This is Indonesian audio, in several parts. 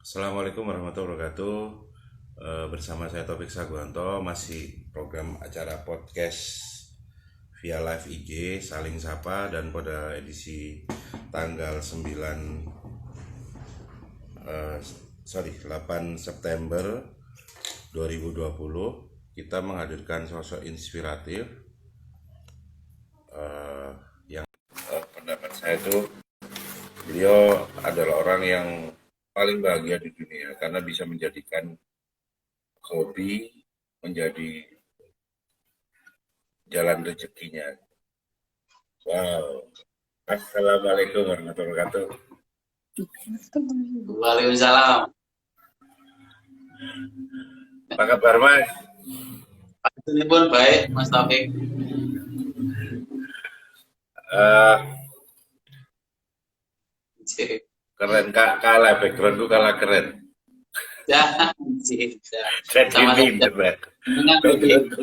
Assalamualaikum warahmatullahi wabarakatuh. Bersama saya Taufik Saguanto, masih program acara podcast via live IG Saling Sapa, dan pada edisi tanggal 8 September 2020 kita menghadirkan sosok inspiratif yang pendapat saya itu beliau adalah orang yang paling bahagia di dunia karena bisa menjadikan hobi menjadi jalan rezekinya. Wow. Assalamualaikum warahmatullahi wabarakatuh. Waalaikumsalam. Apa kabar Mas? Ini pun baik, Mas Taufik. Uh, Keren, kalah backgroundku kalah keren. Jangan, Jadi minder, backgroundku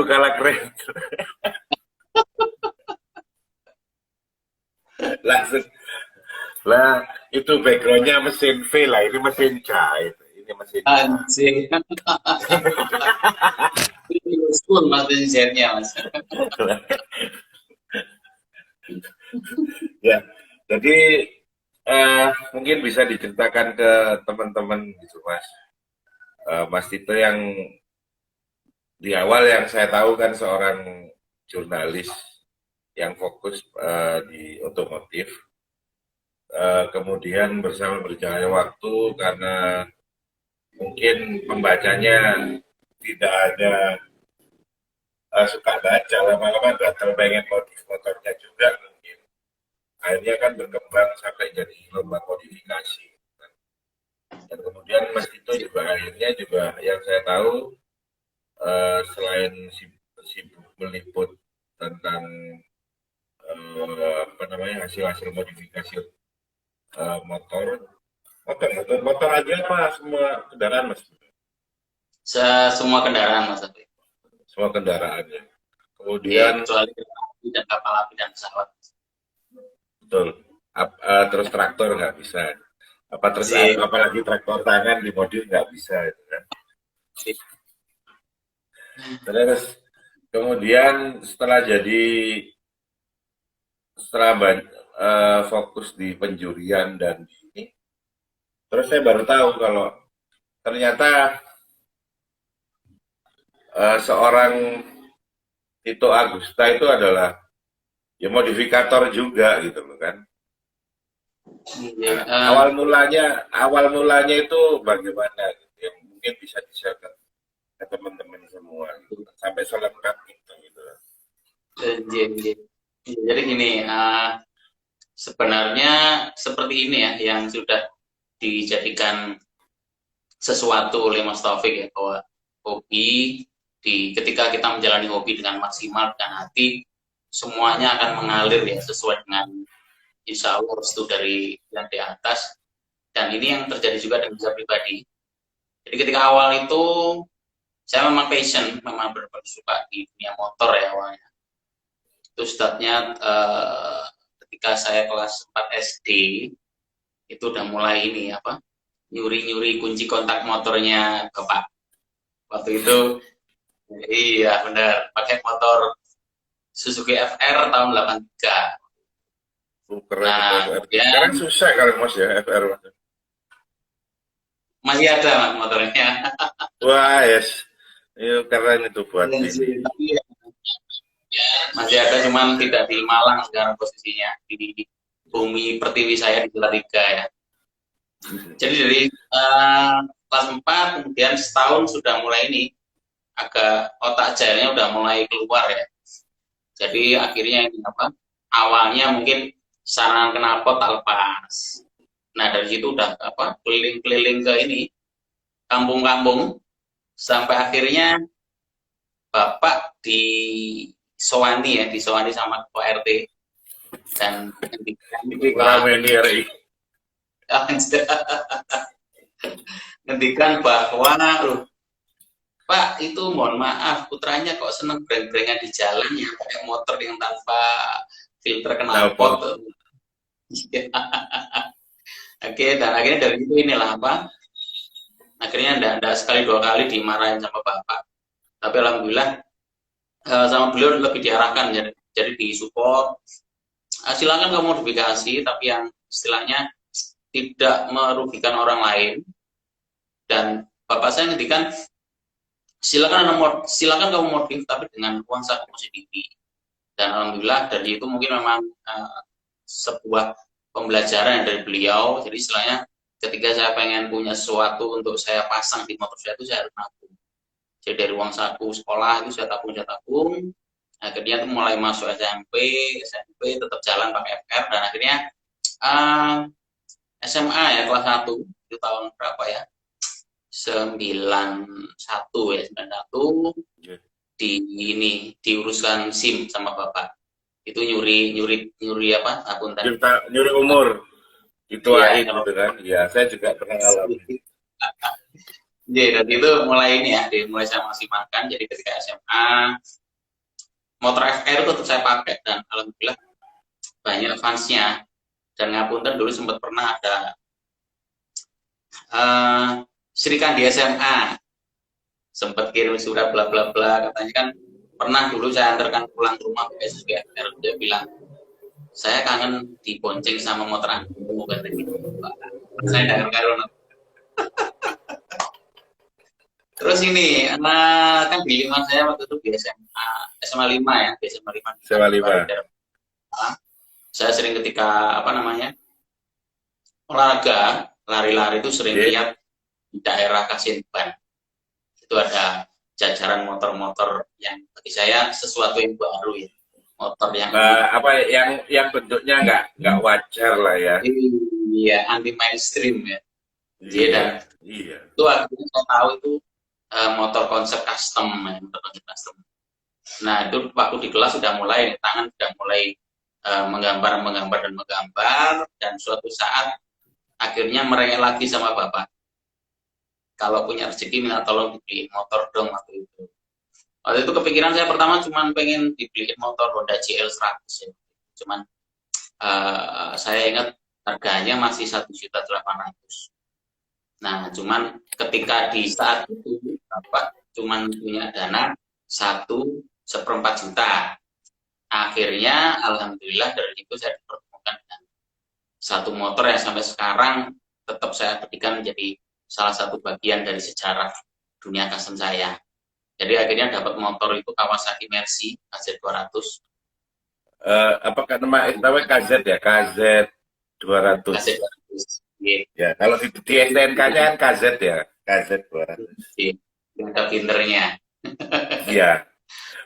kalah keren. Langsung lah, itu backgroundnya mesin V lah, ini mesin jahit. Ini mesin anjing. Ini usul Mas desainnya, Mas. Ya, jadi mungkin bisa diceritakan ke teman-teman gitu Mas. Mas Tito yang di awal yang saya tahu kan seorang jurnalis yang fokus di otomotif. Kemudian bersama berjalannya waktu karena mungkin pembacanya tidak ada suka baca, lama-lama datang pengen modif motornya juga mungkin. Akhirnya kan berkembang sampai jadi lomba modifikasi. Dan kemudian Mas Tito juga akhirnya juga yang saya tahu selain sibuk meliput tentang hasil-hasil modifikasi motor aja apa semua kendaraan Mas? Semua kendaraan, Mas Taufik. Semua kendaraannya. Kemudian kecuali api dan kapal api dan pesawat. Betul. Terus traktor nggak bisa. Apalagi traktor tangan dimodif nggak bisa, gitu kan. Terus kemudian setelah fokus di penjurian dan ini, terus saya baru tahu kalau ternyata seorang Tito Agusta itu adalah ya modifikator juga gitu loh kan. Awal mulanya itu bagaimana gitu, yang mungkin bisa di-share ke teman-teman semua gitu, sampai selengkap gitu. Jadi gini, sebenarnya seperti ini ya yang sudah dijadikan sesuatu oleh Mas Taufik ya, bahwa hobi ketika kita menjalani hobi dengan maksimal dan hati, semuanya akan mengalir ya sesuai dengan insya Allah restu dari yang di atas. Dan ini yang terjadi juga dengan saya pribadi. Jadi ketika awal itu saya memang passion, memang benar-benar suka di dunia motor ya awalnya. Itu startnya ketika saya kelas 4 SD, itu udah mulai ini nyuri-nyuri kunci kontak motornya Bapak. Waktu itu iya benar, pakai motor Suzuki FR tahun 83. Keren. Nah, sekarang susah kalau Mas ya FR. Masih ada Mas motornya. Wah, yes. Itu keren itu buat ini. Masih ada, cuman tidak di Malang sekarang posisinya, di bumi pertiwi saya di Salatiga ya. Jadi dari kelas 4 kemudian setahun sudah mulai ini agak otak jailnya udah mulai keluar ya. Jadi akhirnya ini awalnya mungkin sarana knalpot tak lepas. Nah dari situ udah keliling-keliling ke ini kampung-kampung sampai akhirnya Bapak disowani sama Ketua RT dan ngendikan bahwa Pak, itu mohon maaf, putranya kok seneng breng-brengan di jalan ya, pakai motor yang tanpa filter knalpot. Oke, dan akhirnya dari itu inilah apa? Akhirnya enggak sekali dua kali dimarahin sama bapak. Tapi alhamdulillah sama beliau lebih diarahkan, jadi disupport. Silakan kamu modifikasi, tapi yang istilahnya tidak merugikan orang lain. Dan bapak saya ngendikan, silakan kamu modif, tapi dengan uang saku sendiri. Dan alhamdulillah dari itu mungkin memang sebuah pembelajaran dari beliau. Jadi istilahnya ketika saya pengen punya sesuatu untuk saya pasang di motor saya itu saya harus nabung. Jadi dari uang saku sekolah itu saya tabung. Akhirnya itu mulai masuk SMP tetap jalan pakai FR, dan akhirnya SMA ya kelas 1 itu tahun berapa ya? 91 ya, 91 diuruskan SIM sama bapak. Itu nyuri apa? Akuntan. Nyuri umur. Dituain Iya, gitu kan. Ya, saya juga pernah ngalamin. jadi dari itu mulai ini ya, mulai saya masih makan. Jadi ketika SMA motor FR itu tetap saya pakai, dan alhamdulillah banyak fansnya. Dan ngapunten dulu sempat pernah ada serikan di SMA, sempat kirim surat bla bla bla, katanya kan pernah dulu saya antarkan pulang ke rumah pakai FR. Dia bilang, saya kangen dibonceng sama motor aku, kata gitu. Saya dengar karena terus ini, kan di lingkungan saya waktu itu di SMA 5 ya, di SMA 5. SMA 5. Saya sering ketika apa namanya olahraga, lari-lari itu sering lihat di daerah Kasinban. Itu ada jajaran motor-motor yang bagi saya sesuatu yang baru ya. Motor yang apa yang bentuknya nggak wajar lah ya. Iya, anti mainstream ya. Iya. Itu akhirnya saya tahu itu motor konsep custom ya, motor konsep custom. Nah, itu waktu di kelas sudah mulai, tangan sudah mulai menggambar, dan suatu saat akhirnya merengek lagi sama bapak. Kalau punya rezeki minta tolong dibeliin motor dong waktu itu. Waktu itu kepikiran saya pertama cuma pengen dibeliin motor Honda CL 100 ya. Cuman saya ingat harganya masih 1.800.000. Nah, cuman ketika di saat itu bapak cuman punya dana 1/4 juta. Akhirnya alhamdulillah dari itu saya dipertemukan dengan satu motor yang sampai sekarang tetap saya jadikan menjadi salah satu bagian dari sejarah dunia custom saya. Jadi akhirnya dapat motor itu Kawasaki Mercy KZ200. Apakah namanya KZ ya? KZ200. KZ200. Ya, kalau di STNK-nya kan KZ ya, KZ200. Yang ada pinternya. Iya.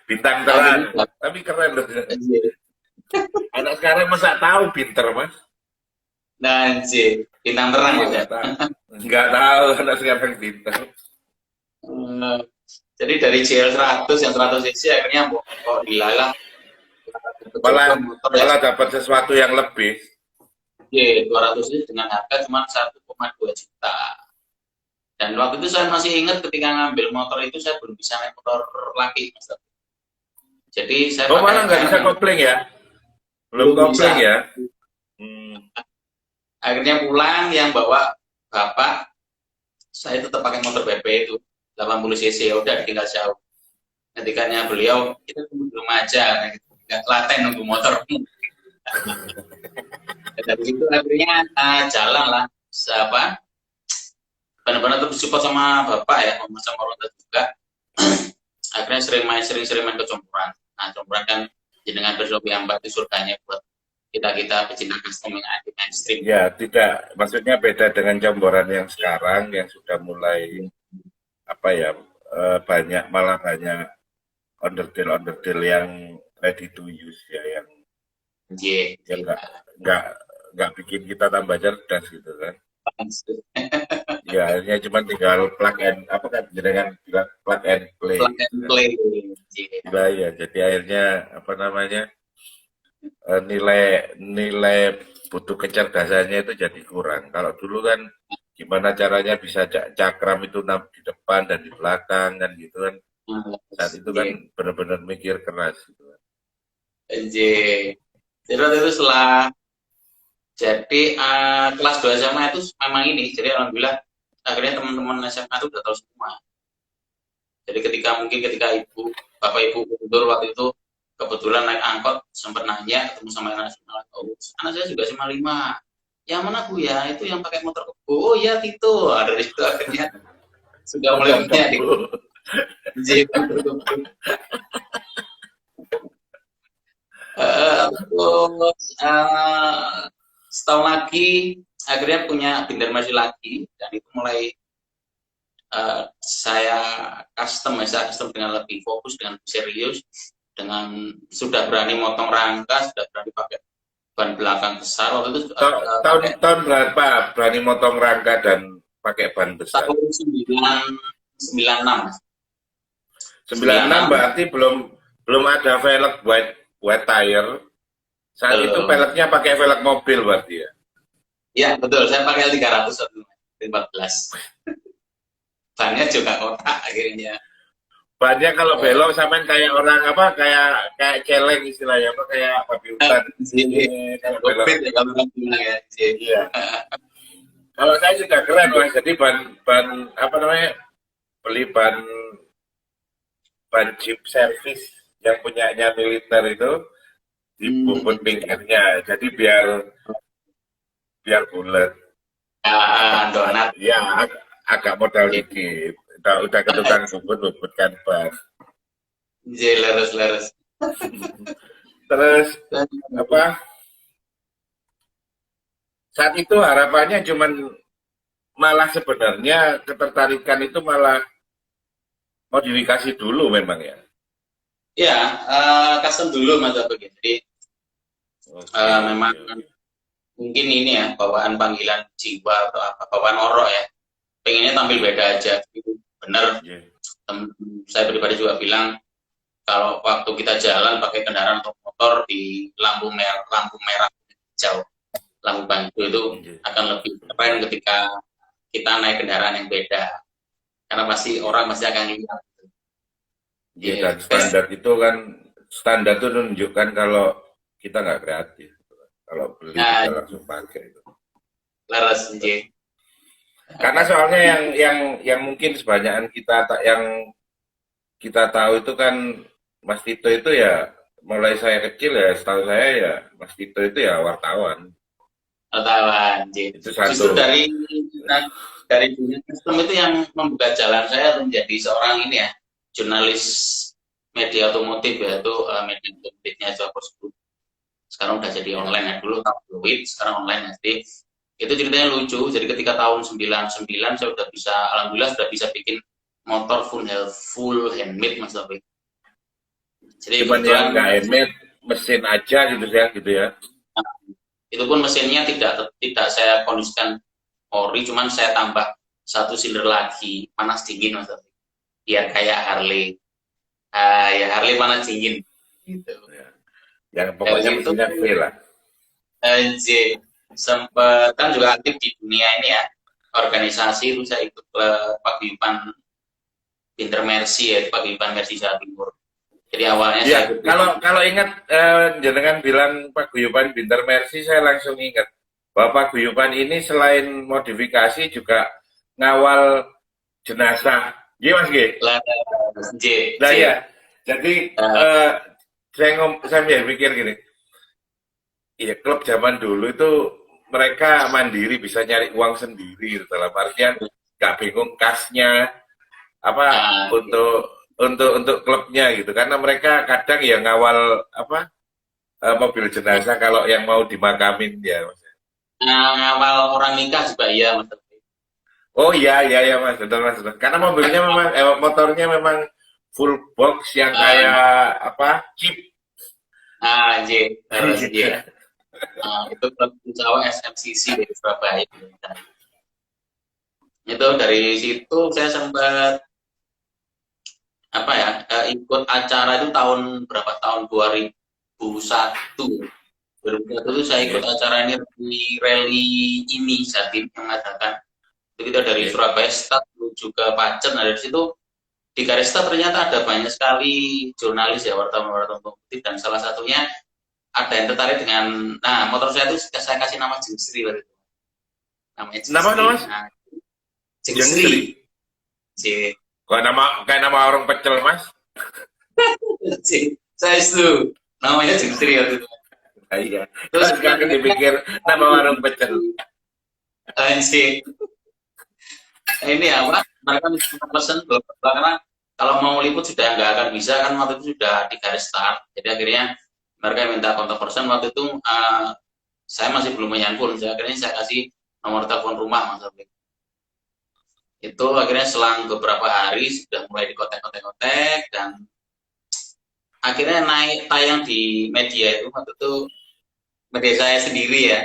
Bintang terang, tapi keren loh. Anak sekarang masa tahu pinter, Mas? Nah, bintang terang ya. Nggak tahu anak sekarang pinter. Jadi dari CL 100 yang 100 cc akhirnya kok dilalah malah dapat sesuatu yang lebih. 200 cc dengan harga cuma 1,2 juta. Dan waktu itu saya masih ingat ketika ngambil motor itu saya belum bisa naik motor lagi, Mas. Jadi saya malah nggak bisa kopling ya? Belum kopling ya? Akhirnya pulang yang bawa bapak, saya tetap pakai motor BP itu 80 cc, ya udah tinggal jauh. Ketikanya beliau, kita tunggu di rumah aja, nggak telaten nunggu motor. Dari itu akhirnya jalan lah, siapa? Benar-benar terus support sama bapak ya, sama orang tua juga. Akhirnya sering main ke Compuran. Nah, Compuran kan jenengan berlobi yang batu surganya buat kita pecinta custom yang anti mainstream. Ya, tidak, maksudnya beda dengan Compuran yang sekarang yang sudah mulai apa ya, banyak onderdil yang ready to use ya, yang nggak bikin kita tambah cerdas gitu kan. Ya, akhirnya cuma tinggal plug and apa kan jenengan bilang plug and play. Nah, ya, jadi akhirnya apa namanya nilai butuh kecerdasannya itu jadi kurang. Kalau dulu kan gimana caranya bisa cakram itu di depan dan di belakang kan gitu kan. Saat itu kan benar-benar mikir keras gitu kan. Jadi waktu itu setelah Jadi kelas 2 SMA itu memang ini, jadi alhamdulillah akhirnya teman-teman SMA itu udah tahu semua. Jadi ketika bapak ibu mundur waktu itu kebetulan naik angkot sempat nanya ketemu sama anak SMA, oh anak saya juga SMA 5. Yang mana Bu ya? Itu yang pakai motor kebo. Oh iya Tito. Dari situ akhirnya sudah mulai punya di terus setahun lagi akhirnya punya binder masih lagi dan itu mulai saya custom dengan lebih fokus dengan serius dengan sudah berani motong rangka sudah berani pakai ban belakang besar waktu itu tahun berapa berani motong rangka dan pakai ban besar? tahun 96 96 berarti belum ada velg buat tire. Saat itu velgnya pakai velg mobil berarti ya? Iya betul, saya pakai L300 14. Bannya juga kotak akhirnya. Bannya kalau belok sampai kayak orang apa kayak celeng istilahnya apa kayak babi hutan. Kalau belok ya kalau bilang ya. Iya. Kalau saya juga keren Mas. Jadi ban apa namanya? Beli ban jeep service yang punyanya militer itu dibobot pinggirnya. Jadi biar bulat. Donat. Ya, agak modal dikit. Udah ke tukang bubut kan ban. Leres. Terus apa? Saat itu harapannya cuman malah sebenarnya ketertarikan itu malah modifikasi dulu memang ya. Ya, custom dulu Mas Abang. Jadi memang mungkin ini ya bawaan panggilan jiwa atau apa bawaan orok ya. Pengennya tampil beda aja. Bener. Saya pribadi juga bilang kalau waktu kita jalan pakai kendaraan atau motor di lampu merah hijau, lampu bantu itu akan lebih keren ketika kita naik kendaraan yang beda. Karena pasti orang masih akan lihat. Ya, dan standar itu menunjukkan kalau kita nggak kreatif. Kalau beli kita langsung pakai itu. Laras Karena soalnya yang mungkin sebanyakan yang kita tahu itu kan Mas Tito itu ya mulai saya kecil ya setahu saya ya Mas Tito itu ya wartawan. Itu satu. Justru dari dunia custom itu yang membuka jalan saya menjadi seorang ini ya jurnalis media otomotif yaitu media otomotifnya Jogos Group. Sekarang udah jadi online ya dulu tabloid sekarang online jadi itu ceritanya lucu. Jadi ketika tahun 99 saya udah bisa alhamdulillah sudah bisa bikin motor full handmade Mas Taufik. Jadi cuman yang nggak handmade mesin aja gitu ya. Nah, itu pun mesinnya tidak saya kondisikan ori, cuman saya tambah satu silinder lagi panas dingin Mas Taufik. Biar kayak Harley. Ya Harley panas dingin gitu. Ya. Yang pokoknya mesinnya V lah. Sempat kan juga aktif di dunia ini ya organisasi itu saya ikut paguyuban Binter Mercy ya paguyuban Mercy Jawa Timur. Jadi awalnya ya, kalau ingat jenengan bilang paguyuban Binter Mercy saya langsung ingat bahwa paguyuban ini selain modifikasi juga ngawal jenazah. Iya Mas G. Nah ya, jadi saya mikir gini. Iya, klub zaman dulu itu mereka mandiri bisa nyari uang sendiri dalam artian nggak bingung kasnya apa untuk klubnya gitu karena mereka kadang ya ngawal apa mobil jenazah kalau yang mau dimakamin ya Mas. Ngawal orang nikah juga iya Mas. Oh iya Mas, betul Mas. Karena mobilnya memang motornya memang full box yang kayak apa Jeep. Harus itu klub Jawa SMCC dari Surabaya. Itu dari situ saya sempat ikut acara itu tahun berapa tahun 2001 itu saya ikut acara ini rally ini Jatim yang mengadakan itu kita dari Surabaya start menuju ke Pacet. Nah dari situ di Karesta ternyata ada banyak sekali jurnalis ya wartawan otomotif dan salah satunya ada yang tertarik dengan, nah motor saya itu saya kasih nama Jengsri waktu itu. Namanya Nama Jengsri. Mas Nah, Jengsri. Jengsri. J. Kayak nama orang pecel Mas. J. Saya itu namanya Jengsri waktu itu. Ah, iya. Terus Sekarang dipikir nama warung pecel. J. Ini apa? Mereka minta pesan karena kalau mau liput sudah nggak akan bisa kan waktu itu sudah di garis start. Jadi akhirnya mereka minta kontak person waktu itu saya masih belum menyangkul. Akhirnya saya kasih nomor telepon rumah Mas Abid. Itu akhirnya selang beberapa hari sudah mulai dikotek-kotek dan akhirnya naik tayang di media itu waktu itu media saya sendiri ya.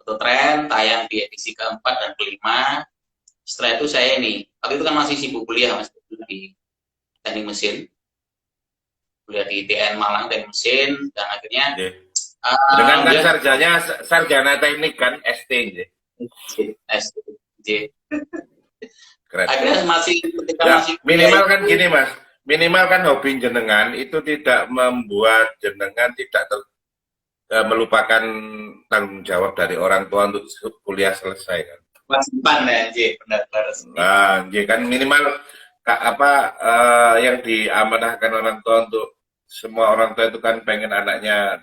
Foto tren tayang di edisi keempat dan kelima. Setelah itu saya ini, waktu itu kan masih sibuk kuliah Mas di teknik mesin, kuliah di TN Malang teknik mesin dan akhirnya Iya. Dengan kan dia sarjana teknik kan ST gitu. SJ. Keren. Akhirnya masih ketika Ya, masih minimal kan gini Mas. Minimal kan hobi jenengan itu tidak membuat jenengan tidak melupakan tanggung jawab dari orang tua untuk kuliah selesai kan. kewajiban ya, J, benar-benar. Nah, ya kan minimal yang diamanahkan orang tua untuk semua orang tua itu kan pengen anaknya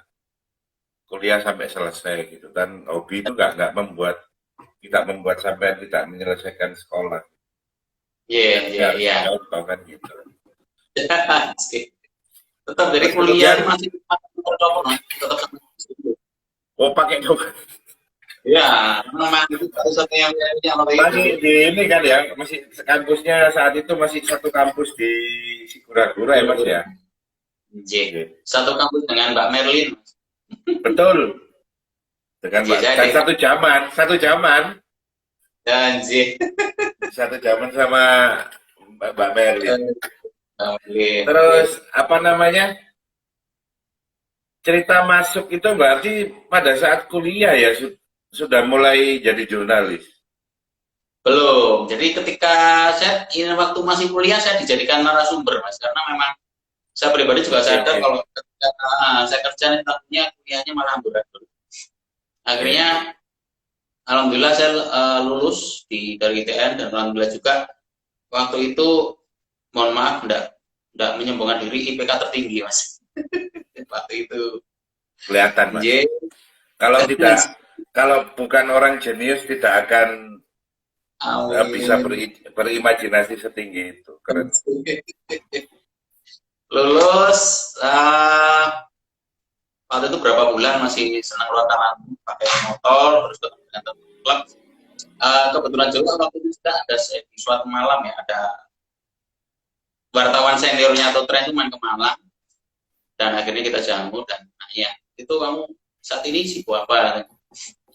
kuliah sampai selesai gitu. Dan hobi itu tidak membuat sampai tidak menyelesaikan sekolah. Iya. Contoh kan gitu. Tetap dari Terus kuliah kemudian, masih tetap sama. oh pakai Ya, memang itu satu yang masih di ini kan ya, masih kampusnya saat itu masih satu kampus di Sigura-gura ya Mas ya. J. Satu kampus dengan Mbak Merlin. Betul. Dengan Mbak, dan satu zaman Dan J. sama Mbak Merlin. Merlin. Terus apa namanya? Cerita masuk itu berarti pada saat kuliah ya sudah mulai jadi jurnalis. Belum. Jadi ketika ini waktu masih kuliah saya dijadikan narasumber Mas karena memang saya pribadi juga sadar kalau ketika saya kerja tentunya kuliahnya malah amburadul. Akhirnya alhamdulillah saya lulus dari ITN dan alhamdulillah juga waktu itu mohon maaf enggak menyombongkan diri IPK tertinggi Mas. Waktu itu Kelihatan Mas. Kalau bukan orang jenius tidak akan bisa berimajinasi setinggi itu. Keren. Lulus waktu itu berapa bulan masih senang wartawan pakai motor terus dengan klub. Kebetulan juga waktu itu sudah ada di suatu malam ya ada wartawan seniornya atau tren itu main ke Malang dan akhirnya kita jamu dan ya itu kamu saat ini sibuk apa?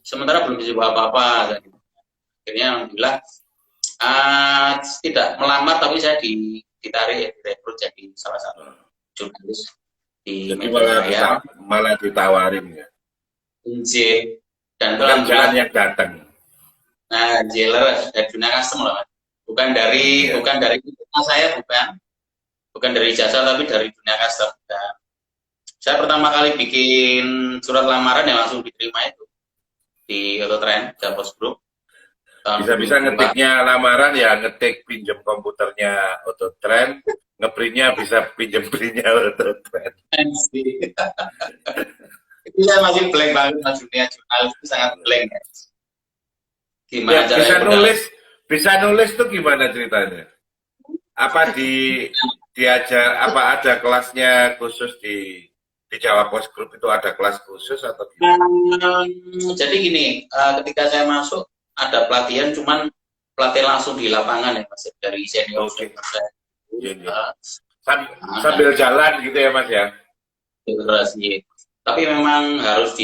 Sementara belum sibuk apa-apa. Akhirnya alhamdulillah tidak melamar tapi saya ditarik direkrut jadi salah satu jurnalis di Jadi media malah ditawarin ya. Dan pekerjaan yang datang. Nah, jailer dari dunia custom loh, bukan dari saya bukan dari jasa tapi dari dunia custom. Dan saya pertama kali bikin surat lamaran yang langsung diterima itu di Autotrend, Javos Group. Bisa-bisa ngetiknya lamaran ya ngetik pinjam komputernya Autotrend, ngeprintnya bisa pinjam printnya Autotrend. Itu saya masih blank banget mas dunia jurnalis itu sangat blank. Gimana ya, bisa nulis tuh gimana ceritanya? Apa diajar apa ada kelasnya khusus di Jawa Post Group itu ada kelas khusus atau gimana? Jadi gini, ketika saya masuk ada pelatihan, cuman pelatihan langsung di lapangan ya mas dari senior. Okay. Sambil jalan gitu ya mas ya? Terus, ya. Tapi memang harus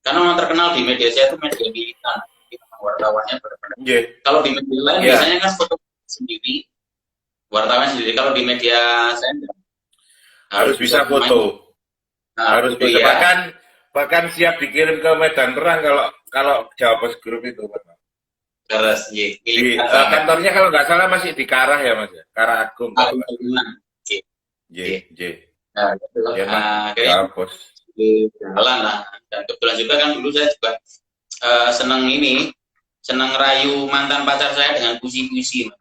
karena memang terkenal di media saya itu media militan, wartawannya benar-benar. Yeah. Kalau di media lain biasanya kan foto sendiri, wartawan sendiri. Kalau di media saya harus bisa foto, harus bisa bahkan siap dikirim ke medan perang kalau Jawa Post Group itu mas. Terus, kantornya kalau nggak salah masih di Karah ya mas ya, Karah Agung. J. Jawa Post. jalan lah. Dan kebetulan juga kan dulu saya juga seneng rayu mantan pacar saya dengan puisi-puisi.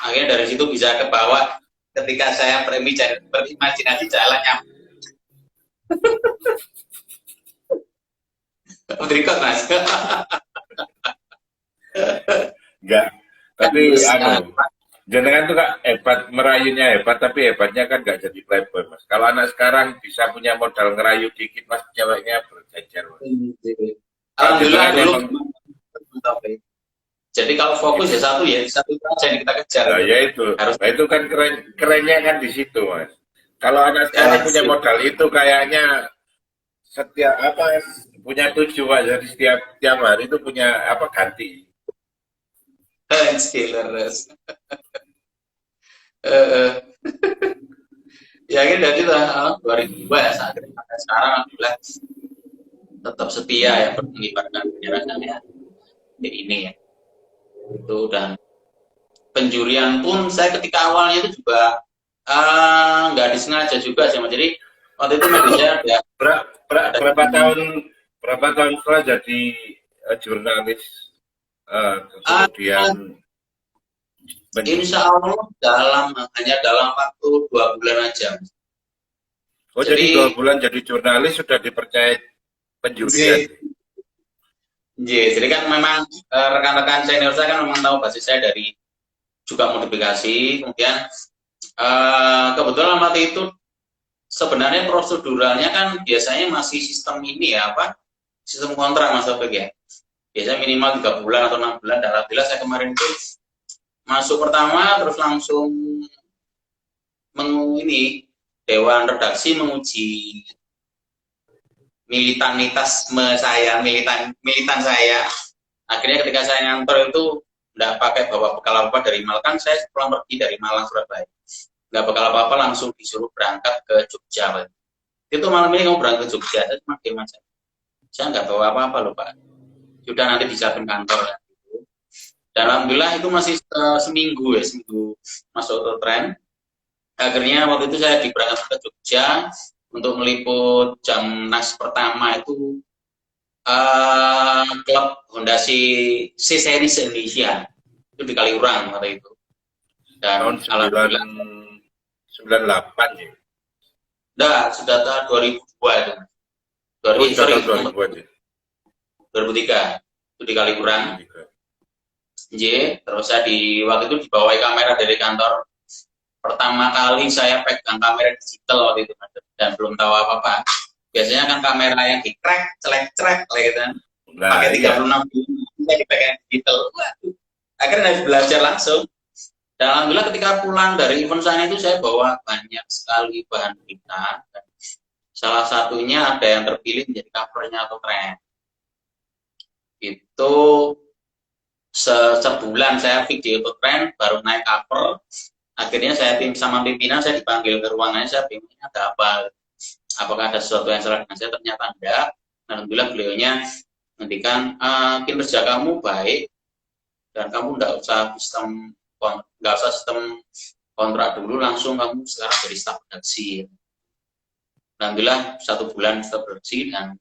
Akhirnya dari situ bisa ke bawah ketika saya berimajinasi jalannya. Berikut mas. Enggak. Tapi jenengan tuh kak hebat, merayunya hebat, tapi hebatnya kan nggak jadi playboy mas. Kalau anak sekarang bisa punya modal ngerayu dikit mas, ceweknya berjejer mas. Alhamdulillah dulu. Emang, Jadi kalau fokus ya satu aja yang kita kejar. nah, ya itu, nah, itu kan kerennya kan di situ mas. Kalau anak sekarang punya modal itu kayaknya setiap apa punya tujuh mas, jadi setiap hari itu punya apa ganti. Skillers. Ya ini dari tahun 2002 ya sampai sekarang alhamdulillah tetap setia ya mengibarkan bendera saya ini ya itu. Dan penjurian pun saya ketika awalnya itu juga nggak disengaja juga sih mas. Jadi waktu itu media ya berapa tahun setelah jadi jurnalis kemudian insya Allah hanya dalam waktu 2 bulan aja. Oh jadi 2 bulan jadi jurnalis sudah dipercaya penjurian. Jadi kan memang rekan-rekan senior saya kan memang tahu basis saya dari juga modifikasi. Kemudian kebetulan waktu itu sebenarnya proseduralnya kan biasanya masih sistem ini ya apa? Sistem kontrak mas Taufik ya. Biasanya minimal 3 bulan atau 6 bulan. Dan alhamdulillah saya kemarin itu masuk pertama terus langsung Dewan Redaksi menguji militanitasme saya, militan saya. Akhirnya ketika saya ngantor itu nggak pakai bawa bekal apa dari Malang, kan saya pulang pergi dari Malang Surabaya, nggak bekal apa-apa, langsung disuruh berangkat ke Jogja. Itu malam ini kamu berangkat ke Jogja, saya cuma gimana? Saya nggak bawa apa-apa loh Pak. Sudah nanti disiapin kantor. Dan alhamdulillah itu masih seminggu masuk ke tren. Akhirnya waktu itu saya diberangkatkan ke Jogja untuk meliput jam nas pertama itu klub Hondasi C-Series Indonesia itu di Kaliurang waktu itu. Dan tahun 98 ya? Enggak, sudah tahun 2002 itu. 2003 itu di Kaliurang. Terus saya waktu itu dibawa kamera dari kantor. Pertama kali saya pegang kamera digital waktu itu dan belum tahu apa-apa. Biasanya kan kamera yang di-crack, celek-celek gitu kan. Pakai 36 saya dipegang digital. Waduh. Akhirnya harus belajar langsung. Dan alhamdulillah ketika pulang dari event sana itu saya bawa banyak sekali bahan berita. Salah satunya ada yang terpilih menjadi covernya atau tren. Itu sebulan saya video untuk tren baru naik cover. Akhirnya saya sama pimpinan saya dipanggil ke ruangannya, saya bingung ada apa, apakah ada sesuatu yang salah dengan saya, ternyata enggak. Alhamdulillah beliaunya menghentikan kinerja kamu baik dan kamu nggak usah sistem kontrak dulu, langsung kamu sekarang jadi staf redaksi. Alhamdulillah 1 bulan staf redaksi dan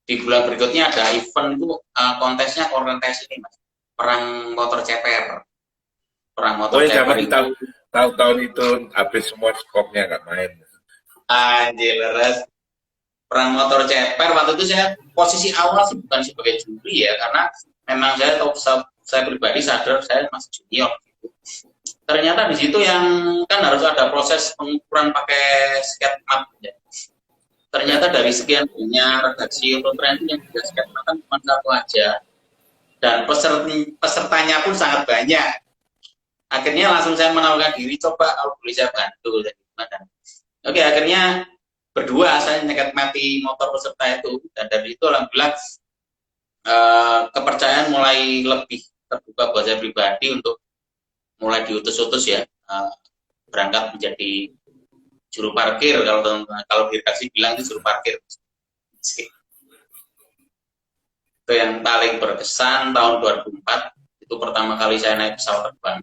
di bulan berikutnya ada event itu kontesnya kontes ini mas, perang motor ceper. Perang motor ceper itu tahun itu habis semua skopnya nggak main. Anjir, perang motor ceper waktu itu saya posisi awal sih bukan sebagai juri ya, karena memang saya pribadi sadar saya masih junior gitu. Ternyata di situ yang kan harus ada proses pengukuran pakai skate map ya. Ternyata dari sekian banyak redaksi untuk tren yang juga skate map kan cuma 1 aja dan pesertanya pun sangat banyak. Akhirnya langsung saya menawarkan diri, coba kalau boleh saya bantu. Oke, akhirnya berdua saya nyeket mati motor peserta itu. Dan dari itu alhamdulillah kepercayaan mulai lebih terbuka buat saya pribadi untuk mulai diutus-utus ya, berangkat menjadi juru parkir. Kalau di redaksi bilang itu juru parkir. Itu yang paling berkesan tahun 2004. Itu pertama kali saya naik pesawat terbang.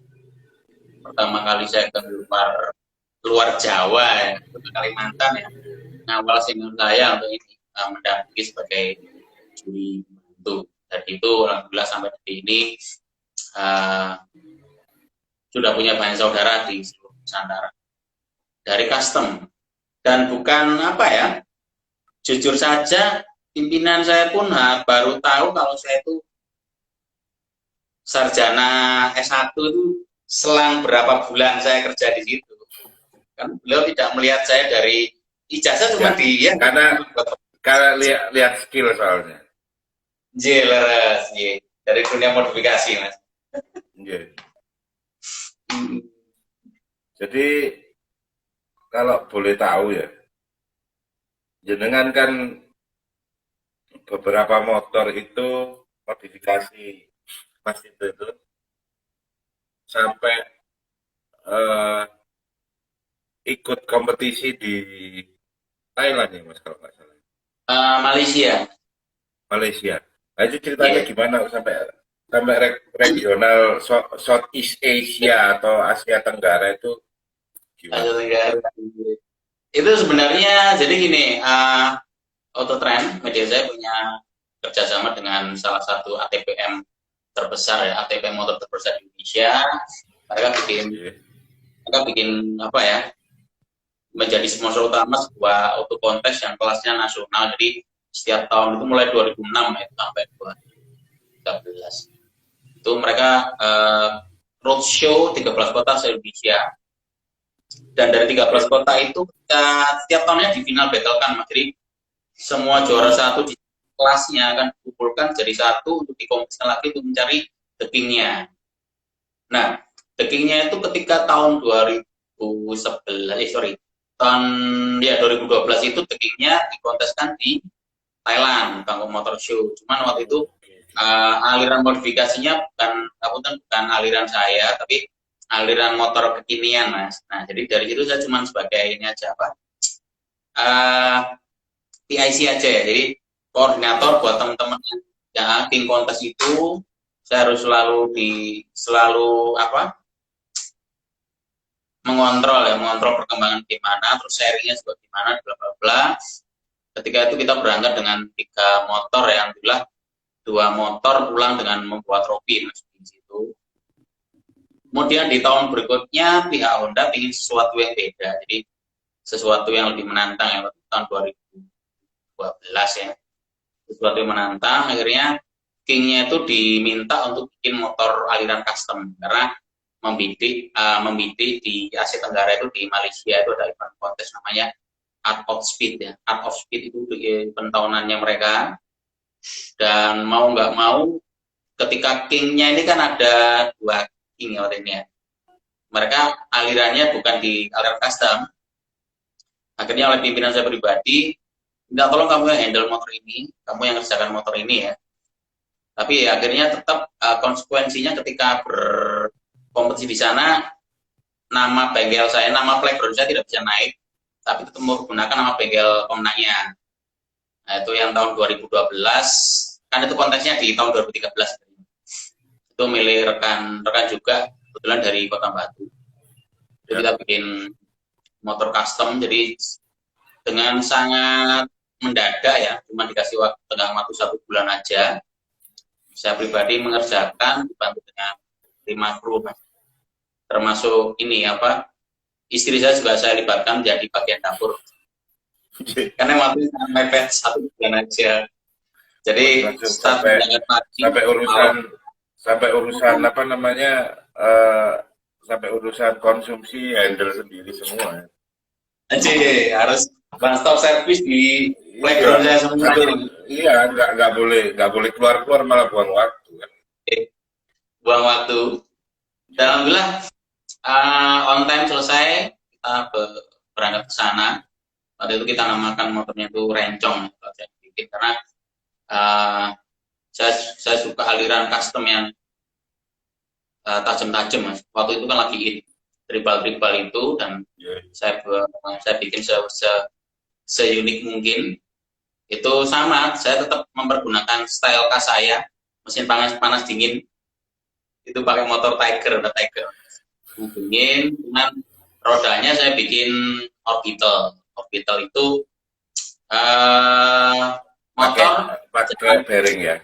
Pertama kali saya ke luar Jawa ya, ke Kalimantan ya. ngawal senior saya untuk ini mendampingi sebagai juri bantu. Dan itu alhamdulillah sampai detik ini sudah punya banyak saudara di seluruh Nusantara dari custom. Dan bukan apa ya, jujur saja pimpinan saya pun baru tahu kalau saya itu sarjana S1 itu selang berapa bulan saya kerja di situ. Kan beliau tidak melihat saya dari ijazah cuma Ya, dia. karena lihat skill soalnya. Jelas, dari dunia modifikasi, Mas. Iya. Jadi kalau boleh tahu ya, jenengan kan beberapa motor itu modifikasi Mas itu sampai eh, ikut kompetisi di Thailand ya Mas kalau nggak salah. Malaysia. Malaysia. Nah, itu ceritanya Iya. gimana sampai regional Southeast Asia atau Asia Tenggara itu Asia gimana? Tenggara. Itu sebenarnya jadi gini, Autotrend media saya punya kerjasama dengan salah satu ATPM terbesar ya, ATPM motor terbesar di Indonesia. Iya. Mereka bikin apa ya, menjadi sponsor utama sebuah auto kontes yang kelasnya nasional. Jadi setiap tahun itu mulai 2006 ya, sampai 2013 itu mereka roadshow 13 kota se-Indonesia. Dan dari 13 kota itu setiap tahunnya di final battlekan, Mas. Jadi semua juara satu di kelasnya akan dikumpulkan jadi satu untuk dikompetisikan lagi untuk mencari the king-nya. Nah, the king-nya itu ketika tahun 2012 itu the king-nya dikonteskan di Thailand, Bangkok Motor Show. Cuman waktu itu aliran modifikasinya bukan aliran saya, tapi aliran motor kekinian, Mas. Nah, jadi dari situ saya cuma sebagai ini aja PIC aja ya. Jadi koordinator buat teman-teman ya, tim kontes itu saya harus selalu mengontrol perkembangan gimana, terus sharingnya juga gimana, bla bla bla. Ketika itu kita berangkat dengan 3 motor yang alhamdulillah 2 motor pulang dengan membawa trofi, Mas, di situ. Kemudian di tahun berikutnya pihak Honda ingin sesuatu yang beda, jadi sesuatu yang lebih menantang yang tahun 2012 ya, sesuatu yang menantang. Akhirnya King-nya itu diminta untuk bikin motor aliran custom karena membidik di Asia Tenggara itu di Malaysia itu ada event kontes namanya Art of Speed ya. Art of Speed itu pentahunannya mereka. Dan mau nggak mau ketika King-nya ini kan ada 2 King ya waktu ini ya. Mereka alirannya bukan di aliran custom. Akhirnya oleh pimpinan saya pribadi, minta tolong kamu yang handle motor ini, kamu yang kerjakan motor ini ya. Tapi ya, akhirnya tetap konsekuensinya ketika berkompetisi di sana, nama bengkel saya, nama playground saya tidak bisa naik, tapi tetap menggunakan nama bengkel pemenangnya. Nah, itu yang tahun 2012, kan itu kontesnya di tahun 2013. Itu milih rekan juga, kebetulan dari Kota Batu. Jadi kita bikin motor custom, jadi dengan sangat mendadak ya, cuma dikasih tengah waktu 1 bulan aja. Saya pribadi mengerjakan, dibantu dengan 5 kru, termasuk ini istri saya juga saya libatkan jadi bagian dapur. Karena waktu itu mepet 1 bulan aja. Jadi sampai urusan sampai urusan konsumsi handle sendiri semua. Aja harus one stop service di playground saya semua. Iya, nggak boleh keluar malah buang waktu kan. Buang waktu. Dan alhamdulillah on time selesai, kita berangkat ke sana. Waktu itu kita namakan motornya itu Rencong, karena saya suka aliran custom yang tajam-tajam, Mas. Waktu itu kan lagi in tribal itu, dan saya bikin se-unik mungkin. Itu sama, saya tetap mempergunakan style khas saya, mesin panas dingin. Itu pakai motor Tiger, dingin, dengan rodanya saya bikin orbital itu eh Pakai motor pakai bearing ya.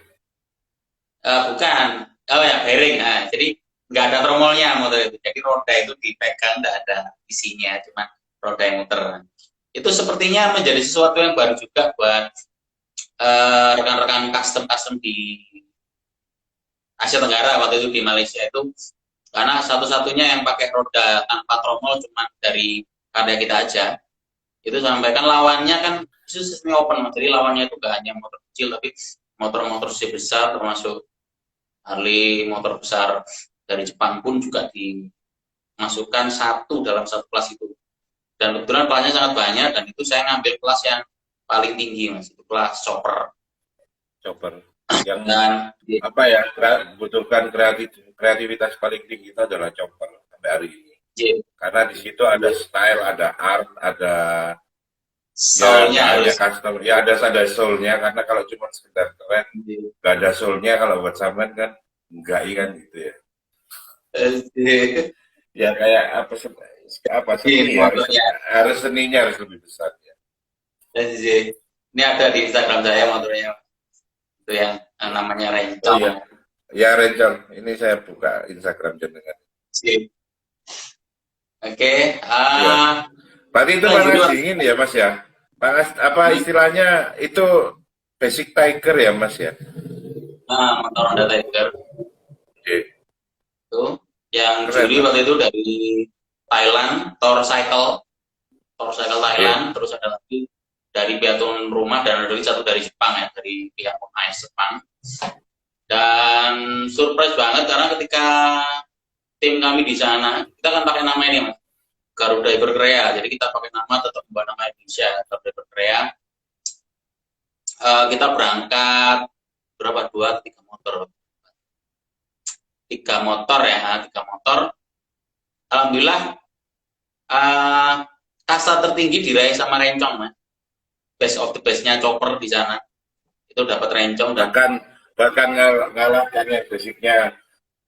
bukan, oh ya bearing. Nah, jadi nggak ada tromolnya motor itu. Jadi roda itu dipegang, nggak ada isinya, cuma roda yang muter. Itu sepertinya menjadi sesuatu yang baru juga buat rekan-rekan custom di Asia Tenggara waktu itu di Malaysia itu, karena satu-satunya yang pakai roda tanpa tromol cuma dari karya kita aja. Itu sampaikan lawannya kan itu sistemnya open, jadi lawannya itu gak hanya motor kecil tapi motor-motor besar termasuk Harley, motor besar dari Jepang pun juga dimasukkan satu dalam satu kelas itu. Dan kebetulan kelasnya sangat banyak dan itu saya ngambil kelas yang paling tinggi mas, itu kelas chopper. Chopper yang Dan apa ya, butuhkan kreativitas paling tinggi itu adalah chopper sampai hari ini. Karena di situ ada style, ada art, ada ya soalnya nggak hanya harus custom, ya ada soulnya. Karena kalau cuma sekedar keren, nggak ada soulnya kalau buat sampean kan nggak ikan gitu ya. Ya kayak apa seni ya, motornya. harus seninya harus lebih besar ya. Ini ada di Instagram saya motornya itu yang namanya Oh Rencong. iya, ya Rencong, ini saya buka Instagram jenengan. Oke, Ya, berarti itu panas lanjut. dingin ya Mas ya. Panas apa istilahnya itu basic tiger ya Mas ya. Nah, motor Honda Tiger Oke, itu yang keren juri Mas. waktu itu dari Thailand, Thor Cycle Oke, Thailand, terus ada lagi dari pihak tuan rumah dan ada lagi satu dari Jepang ya, dari pihak AS Jepang. Dan surprise banget karena ketika tim kami di sana, kita kan pakai nama ini mas, Garuda Hypercrea. Jadi kita pakai nama tetap membawa nama Indonesia, Garuda Hypercrea. Kita berangkat berapa tiga motor ya, tiga motor. Alhamdulillah kasta tertinggi diraih sama Rencong mas, best of the bestnya chopper di sana itu dapat Rencong dan bahkan ngalahkan yang basicnya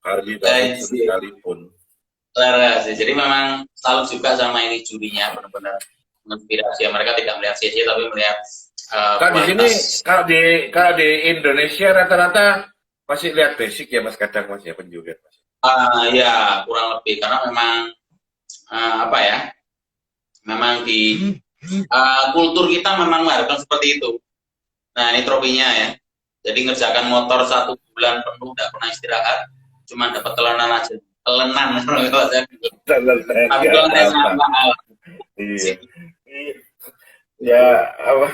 Harley Davidson sekalipun. Laras. Jadi memang selalu suka sama ini jurinya, benar-benar menginspirasi. Mereka tidak melihat CC tapi melihat Kalau di sini, kualitas. kalau di Indonesia rata-rata masih lihat basic ya Mas, kadang Mas ya penjurian Mas. Ya kurang lebih karena memang apa ya, memang di kultur kita memang mengharapkan seperti itu. Nah ini tropinya ya. Jadi ngerjakan motor 1 bulan penuh tidak pernah istirahat, cuma dapat telenan aja. Telenan kalau saya bilang. Telenan Tapi nggak telenannya sangat apa-apa. mahal. Iya. Ya apa?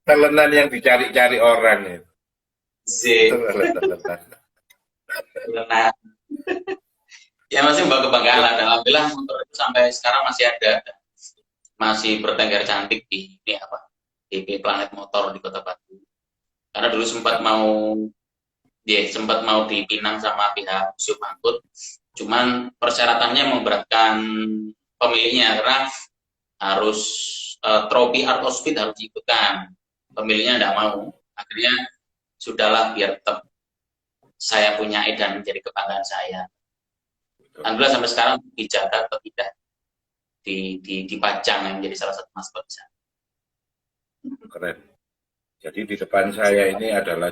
Telenan yang dicari-cari orang ya. Z, Itu telenan. telenan. Ya masih membawa kebanggaan lah. Dan alhamdulillah motor itu sampai sekarang masih ada, masih bertengger cantik di ini apa di Planet Motor di Kota Batu. Karena dulu sempat mau dipinang sama pihak Museum Angkut, cuman persyaratannya memberatkan pemiliknya karena harus trofi Art of Speed harus diikutkan. Pemiliknya tidak mau. Akhirnya sudahlah biar tetap saya punya dan menjadi kebanggaan saya. Alhamdulillah sampai sekarang dijaga atau tidak dipajang yang menjadi salah satu maskot saya. Keren. Jadi di depan saya ini adalah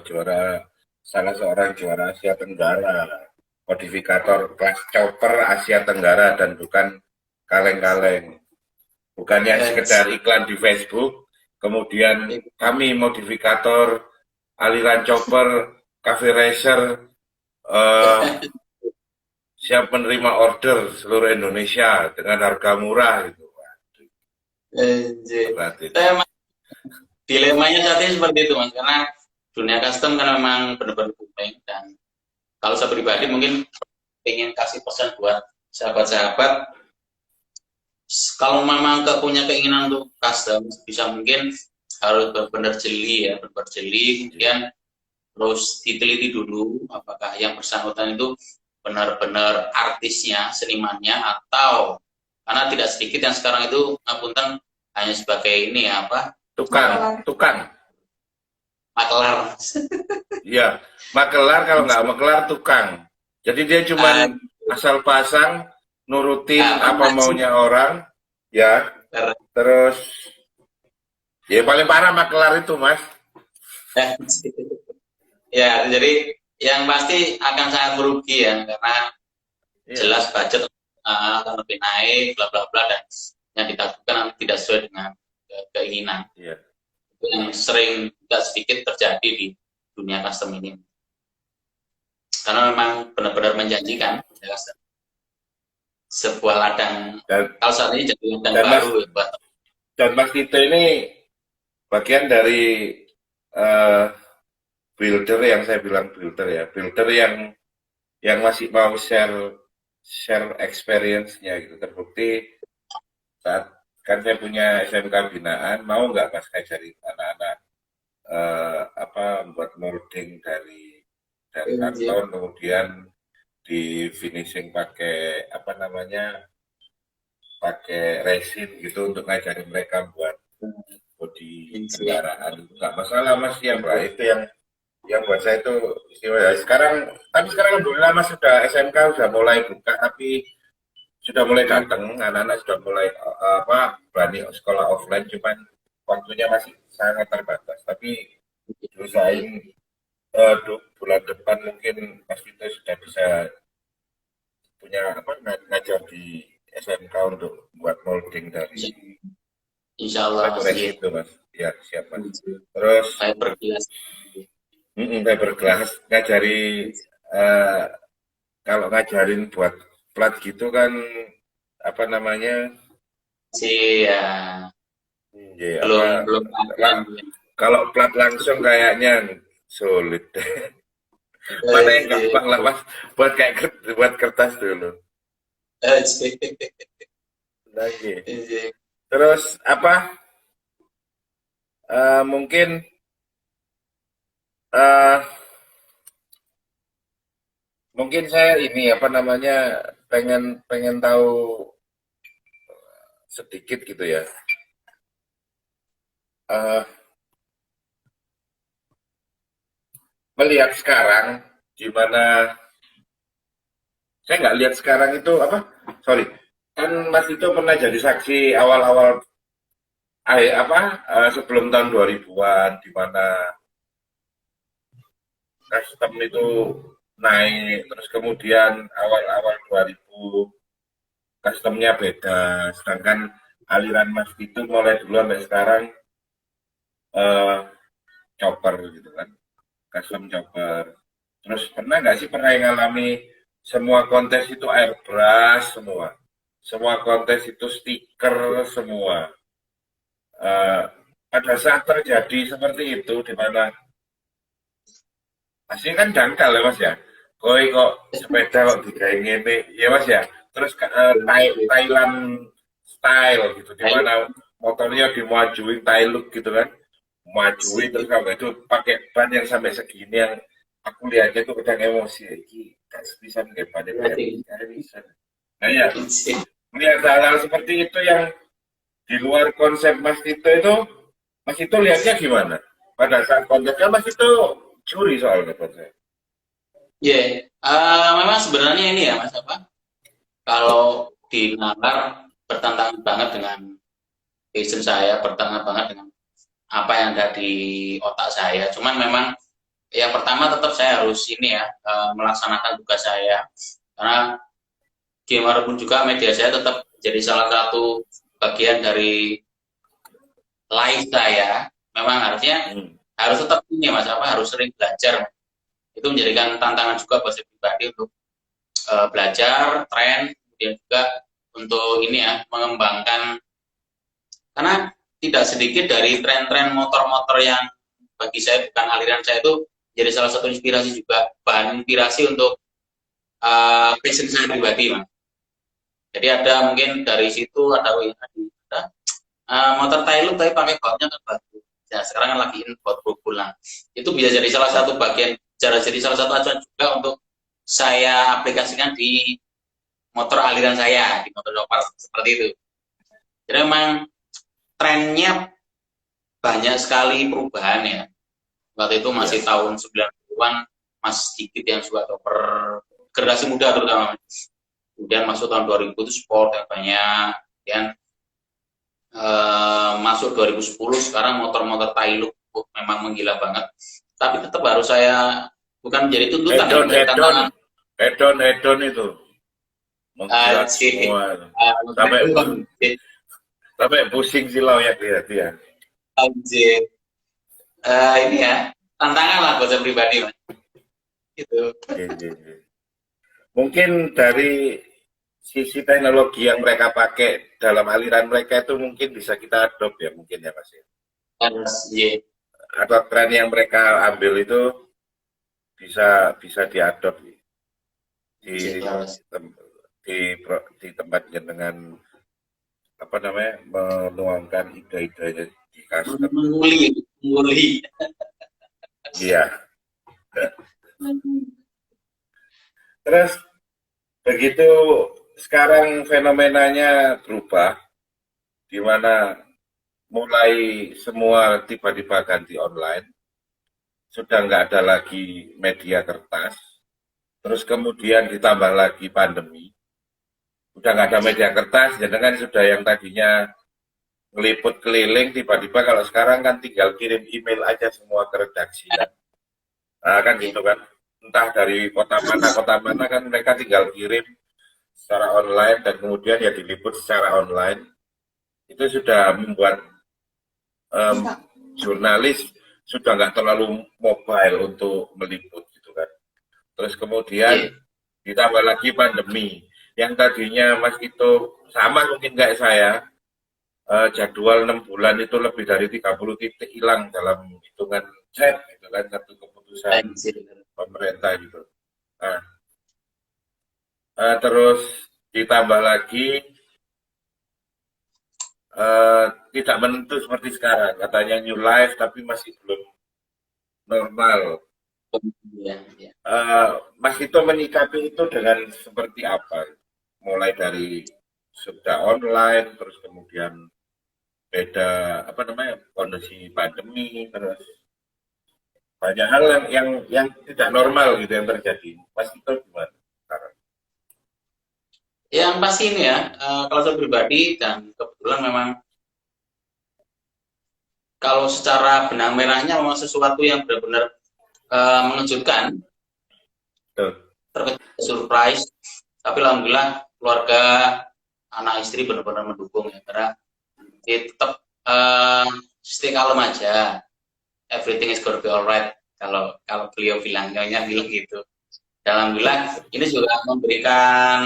salah seorang juara Asia Tenggara, modifikator kelas chopper Asia Tenggara dan bukan kaleng-kaleng. Bukan yang sekedar iklan di Facebook, kemudian kami modifikator aliran chopper, cafe racer, siap menerima order seluruh Indonesia dengan harga murah gitu. Berat itu. Dilemanya saat ini seperti itu mas, karena dunia custom kan memang benar-benar booming dan kalau saya pribadi mungkin ingin kasih pesan buat sahabat-sahabat, kalau memang punya keinginan untuk custom bisa mungkin harus benar-benar jeli ya, benar-benar jeli, kemudian terus diteliti dulu apakah yang bersangkutan itu benar-benar artisnya, senimannya, atau karena tidak sedikit yang sekarang itu ngapunten hanya sebagai ini apa tukang makelar. Iya, makelar, kalau nggak makelar tukang. Jadi dia cuma asal pasang, nurutin apa maunya orang, ya. Terus Ya paling parah makelar itu mas. Ya, jadi yang pasti akan sangat merugi ya, karena Iya, jelas budget akan lebih naik, bla bla bla, dan yang ditakutkan tidak sesuai dengan keinginan. iya. Itu yang sering tidak sedikit terjadi di dunia custom ini. Karena memang benar-benar menjanjikan ya, sebuah ladang. Dan Kalau saat ini jadi ladang dan mas baru ya, buat dan mas Tito ini bagian dari eh, builder yang saya bilang builder ya, builder yang masih mau share share experience-nya gitu. Terbukti saat kan saya punya SMK binaan, mau nggak mas ngajarin anak-anak apa buat molding dari karton, kemudian di finishing pakai apa namanya pakai resin gitu untuk ngajarin mereka buat bodi kendaraan itu nggak masalah mas, siap lah itu yang buat saya itu istimewa ya. Sekarang tapi sekarang alhamdulillah mas sudah SMK sudah mulai buka, tapi sudah mulai datang anak-anak sudah mulai apa berani sekolah offline, cuman waktunya masih sangat terbatas, tapi usahain bulan depan mungkin mas itu sudah bisa punya apa ngajar di SMK untuk buat molding dari insya apa Allah itu sih resin itu mas ya, siap mas. Terus fiberglass fiberglass ngajari eh, kalau ngajarin buat plat gitu kan apa namanya sih ya, ya apa belum belum ada. kalau plat langsung kayaknya sulit. Mana yang gampang lah mas buat kayak buat kertas dulu lagi. Terus apa mungkin eh, mungkin saya ini apa namanya pengen pengen tahu sedikit gitu ya. Eh, Melihat sekarang gimana, saya nggak lihat sekarang itu apa, sorry, kan Mas itu pernah jadi saksi awal-awal apa sebelum tahun 2000-an di mana custom itu naik, terus kemudian awal-awal 2000 customnya beda, sedangkan aliran Mas itu mulai dulu sampai sekarang eh, chopper gitu kan, custom chopper. Terus pernah nggak sih pernah yang ngalami semua kontes itu airbrush semua, semua kontes itu stiker semua. Eh, Pada saat terjadi seperti itu di mana pasti kan jangkal ya mas ya, koi kok sepeda kok digawe ini ya mas ya, terus Thailand style gitu di mana motornya dimajuin Thai look gitu kan, majuin terus sampai itu pakai ban yang sampai segini yang aku lihatnya tuh kadang emosi iki gak bisa nggak ban kayak bisa. Nah ya, melihat hal-hal seperti itu yang di luar konsep Mas Tito itu, Mas Tito lihatnya gimana? Pada saat konteksnya Mas Tito curi soalnya buat saya. Ya, memang sebenarnya ini ya Mas apa? Kalau di nalar bertentangan banget dengan vision saya, bertentangan banget dengan apa yang ada di otak saya. Cuman memang yang pertama tetap saya harus ini ya, melaksanakan tugas saya. Karena gimana pun juga media saya tetap jadi salah satu bagian dari life saya. Memang harusnya harus tetap ini Mas apa, harus sering belajar. Itu menjadikan tantangan juga buat saya pribadi untuk belajar tren, kemudian juga untuk ini ya mengembangkan, karena tidak sedikit dari tren-tren motor-motor yang bagi saya bukan aliran saya itu jadi salah satu inspirasi juga, bahan inspirasi untuk passion saya pribadi Mas. Jadi ada mungkin dari situ ada motor Thailand tapi pakai bautnya kan bagus. Ya, sekarang kan lagi import pulang. Itu bisa jadi salah satu bagian, jadi salah satu acuan juga untuk saya aplikasikan di motor aliran saya, di motor chopper seperti itu. Jadi memang trennya banyak sekali perubahan ya. Waktu itu masih tahun 90-an, masih sedikit yang suka chopper, generasi muda terutama. Kemudian masuk tahun 2000 itu sport yang banyak, kemudian masuk 2010 sekarang motor-motor Tailuk memang menggila banget. Tapi tetap harus saya bukan menjadi tuntutan ya, menjadi tantangan. Hedon itu menggilat Asik. semua. Sampai sampai pusing silau ya dia. Anjir. Ini ya tantangan lah buat saya pribadi, Mas. Gitu. Mungkin dari sisi teknologi yang mereka pakai dalam aliran mereka itu mungkin bisa kita adopt ya mungkin ya Mas ya. Iya. Atau tren yang mereka ambil itu bisa diadop di tempat dengan apa namanya menuangkan ide-idenya di custom. Menguli. Iya. Terus begitu sekarang fenomenanya berubah, di mana mulai semua tiba-tiba ganti online, sudah nggak ada lagi media kertas, terus kemudian ditambah lagi pandemi, udah nggak ada media kertas, jadi kan sudah yang tadinya ngeliput keliling, tiba-tiba kalau sekarang kan tinggal kirim email aja semua ke redaksi kan, nah, kan gitu kan, entah dari kota mana kan mereka tinggal kirim secara online dan kemudian ya diliput secara online, itu sudah membuat jurnalis sudah nggak terlalu mobile untuk meliput gitu kan. Terus kemudian ditambah lagi pandemi, yang tadinya Mas itu sama mungkin kayak saya, jadwal 6 bulan itu lebih dari 30 titik hilang dalam hitungan jam gitu kan, satu keputusan pemerintah gitu. Nah, terus ditambah lagi tidak menentu seperti sekarang, katanya new life tapi masih belum normal. Mas itu menyikapi itu dengan seperti apa? Mulai dari sudah online, terus kemudian beda apa namanya kondisi pandemi, terus banyak hal yang tidak normal gitu yang terjadi. Mas itu gimana sekarang? Yang pasti ini ya, kalau saya pribadi dan kebetulan memang kalau secara benang merahnya memang sesuatu yang benar-benar mengejutkan, terkejut, surprise, tapi alhamdulillah keluarga, anak istri benar-benar mendukung ya, karena tetap stay kalem aja, everything is gonna be alright, kalau beliau bilangnya bilang gitu. Dan alhamdulillah ini juga memberikan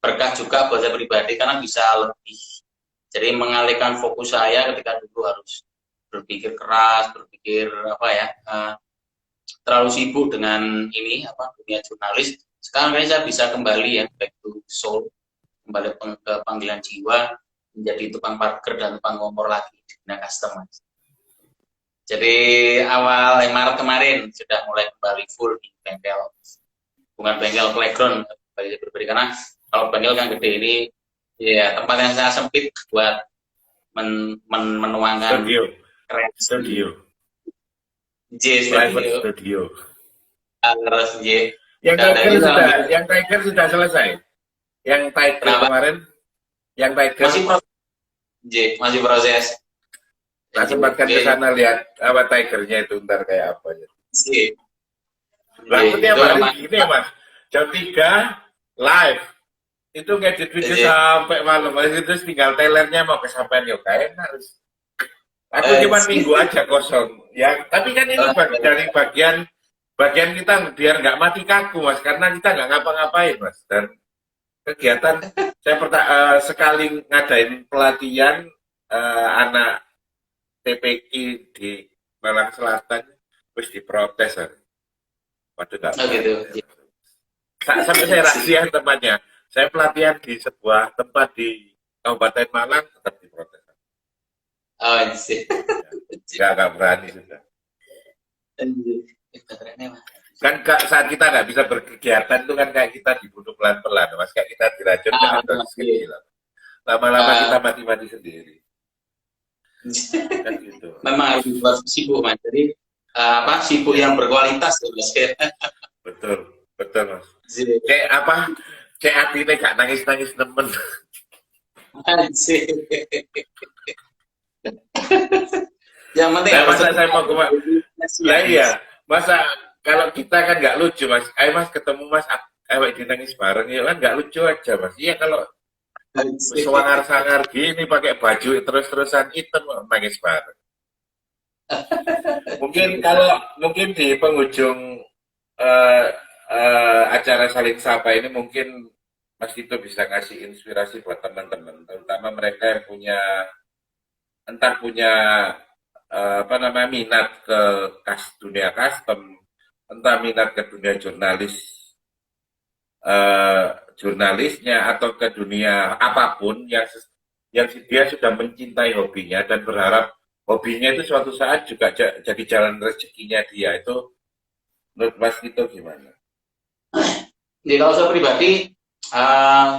berkah juga buat saya pribadi karena bisa lebih, jadi mengalihkan fokus saya ketika dulu harus berpikir keras, berpikir apa ya, terlalu sibuk dengan ini apa dunia jurnalis. Sekarang saya bisa kembali ya back to soul, kembali ke panggilan jiwa, menjadi tukang parkir dan tukang kompor lagi di dunia custom. Jadi awal Maret kemarin sudah mulai kembali full di bengkel, bukan bengkel playground berbeda, karena kalau bengkel kan gede ini ya tempat yang sangat sempit buat menuangkan studio studio harus yang Tiger sudah selesai, yang Tiger kemarin, yang Tiger masih proses. Nah, sempatkan ke sana lihat apa Tigernya itu ntar kayak apa ya. Lalu tiap hari gini ya Mas, jam 3 live itu ngedit video sampai malam, terus tinggal trailernya mau kesampaian yuk kayak harus. Aku cuma minggu aja kosong ya, tapi kan ini dari bagian kita biar nggak mati kaku Mas, karena kita nggak ngapa-ngapain Mas. Dan kegiatan saya sekali ngadain pelatihan anak TPQ di Malang Selatan, terus diprotes kan. Waduh nggak gitu. Sampai saya rahasia tempatnya. Saya pelatihan di sebuah tempat di Kabupaten Malang, tetap diprotes. Oh, sih. Nggak berani sudah. Kan saat kita nggak bisa berkegiatan itu kan kayak kita dibunuh pelan-pelan, Mas. Kayak kita diracun dengan dosis kecil. Lama-lama kita mati-mati sendiri. Kan gitu. Memang harus dibuat sibuk Mas. Jadi sibuk yang berkualitas ya Mas. Betul Mas. Kayak apa? Kayak hati gak nangis-nangis temen. Anjir. Yang penting Nah, harus masa saya mau ke ya, Lah iya, masa kalau kita kan nggak lucu mas, ayo mas ketemu mas, awet nangis bareng ya kan nggak lucu aja mas. Iya kalau Anjir. sewangar-sangar gini pakai baju terus-terusan hitam nangis bareng. Mungkin di penghujung eh, acara saling sapa ini mungkin Mas Tito bisa ngasih inspirasi buat teman-teman, terutama mereka yang punya entah punya apa namanya minat ke dunia custom, entah minat ke dunia eh, jurnalisnya atau ke dunia apapun yang dia sudah mencintai hobinya dan berharap hobinya itu suatu saat juga jadi jalan rezekinya dia itu menurut Mas Tito gimana? Jadi kalau saya pribadi eh,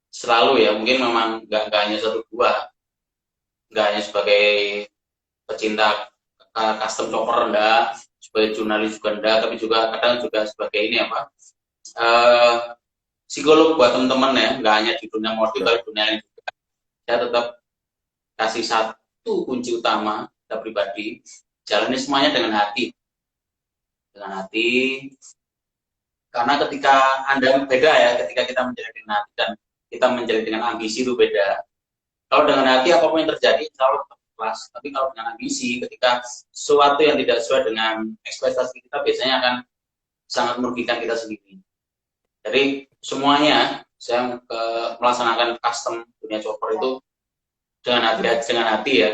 selalu ya, mungkin memang nggak hanya satu dua, nggak hanya sebagai pecinta custom chopper enggak, sebagai jurnalis juga enggak, tapi juga kadang juga sebagai ini apa, eh, psikolog buat teman-teman ya, nggak hanya di dunia motif tapi dunia lain juga. Saya tetap kasih satu kunci utama kita pribadi, jalani semuanya dengan hati, karena ketika Anda beda ya, ketika kita menjalani dengan hati dan kita menjalani dengan ambisi itu beda. Kalau dengan hati apapun yang terjadi, insya Allah tetap ikhlas. Tapi kalau dengan ambisi, ketika sesuatu yang tidak sesuai dengan ekspektasi kita, biasanya akan sangat merugikan kita sendiri. Jadi semuanya saya melaksanakan custom dunia chopper itu dengan hati ya.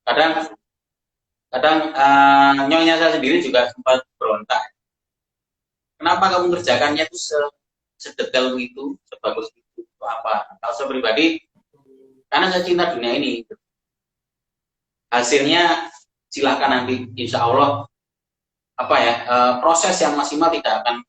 Kadang kadang nyonya saya sendiri juga sempat berontak. Kenapa kamu mengerjakannya itu sedetail itu, sebagus itu apa? Kalau saya pribadi, karena saya cinta dunia ini. Hasilnya silakan nanti, insya Allah apa ya, proses yang maksimal tidak akan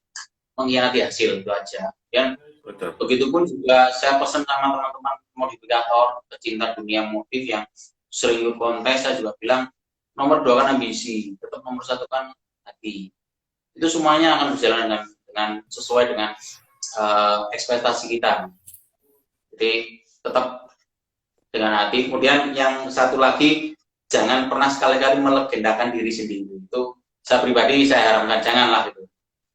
mengkhianati hasil itu aja. Dan Betul. begitupun juga saya pesan sama teman-teman modifikator pecinta dunia motif yang sering ikut kontes, saya juga bilang nomor dua kan ambisi, tetap nomor satu kan hati. Itu semuanya akan berjalan dengan sesuai dengan ekspektasi kita. Jadi tetap dengan hati. Kemudian yang satu lagi, jangan pernah sekali-kali melegendakan diri sendiri. Itu saya pribadi saya harapkan janganlah itu.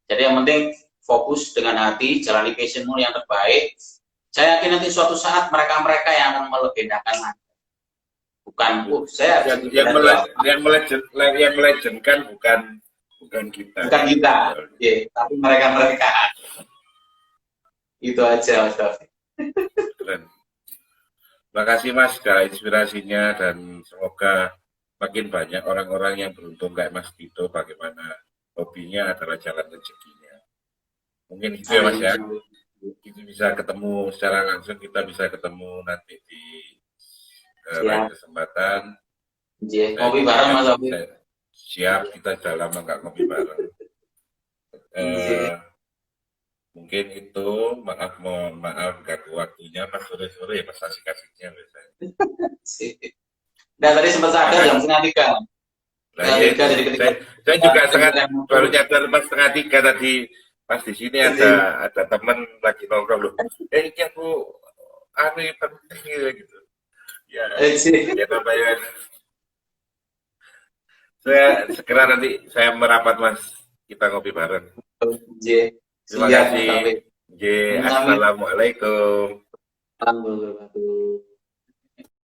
Jadi yang penting fokus dengan hati, jalani passionmu yang terbaik. Saya yakin nanti suatu saat mereka-mereka yang akan melegendakan bukan saya yang melegendkan bukan kita. Bukan kita, yeah, tapi mereka-mereka. Itu aja Mas David. Keren. Terima kasih Mas segala inspirasinya dan semoga makin banyak orang-orang yang beruntung kayak Mas Tito bagaimana hobinya adalah jalan rezekinya. Mungkin itu ya Mas ya. Kita bisa ketemu secara langsung, kita bisa ketemu nanti di lain kesempatan. Ngopi bareng Mas David. Siap, kita sudah lama nggak ngopi bareng. Mungkin itu mohon maaf gak waktunya pas sore-sore ya pas asik-asiknya biasanya. Dan tadi sempat sadar jam setengah tiga. Nah, ya, saya juga baru nyadar pas setengah tiga tadi pas di sini ada teman lagi nongkrong loh. Ini aku penting gitu. Ya, ya namanya. Saya segera nanti saya merapat Mas, kita ngopi bareng. Terima kasih. Assalamualaikum. Assalamualaikum.